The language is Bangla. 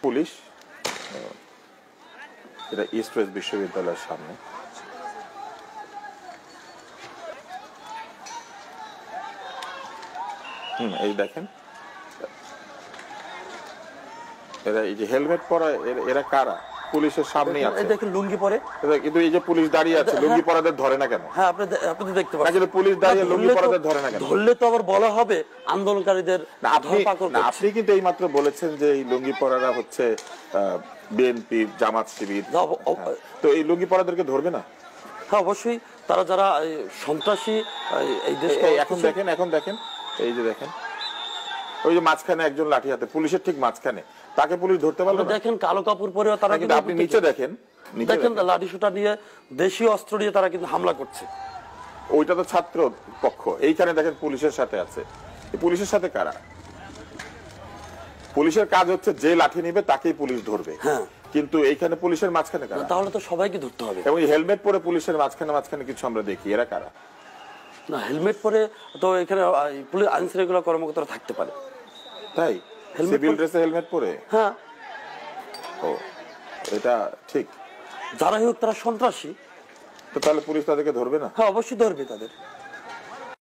পুলিশ, এটা ইস্ট ওয়েস্ট বিশ্ববিদ্যালয়ের সামনে। এই দেখেন এরা, এই যে হেলমেট পরা এরা কারা? পুলিশের সামনে আছে, দেখেন লুঙ্গি পরে। কিন্তু এই যে পুলিশ দাঁড়িয়ে আছে, লুঙ্গি পরাদের ধরে না কেন? হ্যাঁ, আপনি দেখতে পাচ্ছেন পুলিশ দাঁড়িয়ে লুঙ্গি পরাদের ধরে না কেন? ধরলে তো আবার বলা হবে আন্দোলনকারীদের। আপনি কিন্তু এই মাত্র বলেছেন যে এই লুঙ্গি পরারা হচ্ছে বিএনপি জামাত শিবির, তো এই লুঙ্গি পরাদেরকে ধরবে না? হ্যাঁ, অবশ্যই। তারা যারা সন্ত্রাসী এই দেশে। এখন দেখেন এই যে দেখেন ওই যে মাঝখানে একজন লাঠি হাতে, pulisher ঠিক মাঝখানে, তাকে পুলিশ ধরতে পারলো না? দেখেন কালো কাপড় পরেও তারা কিন্তু আপনি নিচে দেখেন লাঠি সোটা নিয়ে, দেশীয় অস্ত্র নিয়ে তারা কিন্তু হামলা করছে। ওইটা তো ছাত্র পক্ষ, এইখানে দেখেন পুলিশের সাথে আছে। পুলিশের সাথে কারা? পুলিশের কাজ হচ্ছে যে লাঠি নিবে তাকেই পুলিশ ধরবে। হ্যাঁ, কিন্তু এইখানে পুলিশের মাঝখানে কারা? তাহলে তো সবাইকে ধরতে হবে। এবং হেলমেট পরে পুলিশের মাঝখানে কিছু আমরা দেখি, এরা কারা? না, হেলমেট পরে তো এখানে পুলিশ আইন শৃঙ্খলা কর্মকর্তারা থাকতে পারে। তাই সিভিল ড্রেসে হেলমেট পরে? হ্যাঁ। ও, এটা ঠিক। যারাই হোক তারা সন্ত্রাসী, তো তাহলে পুলিশ তাদেরকে ধরবে না? হ্যাঁ, অবশ্যই ধরবে তাদের।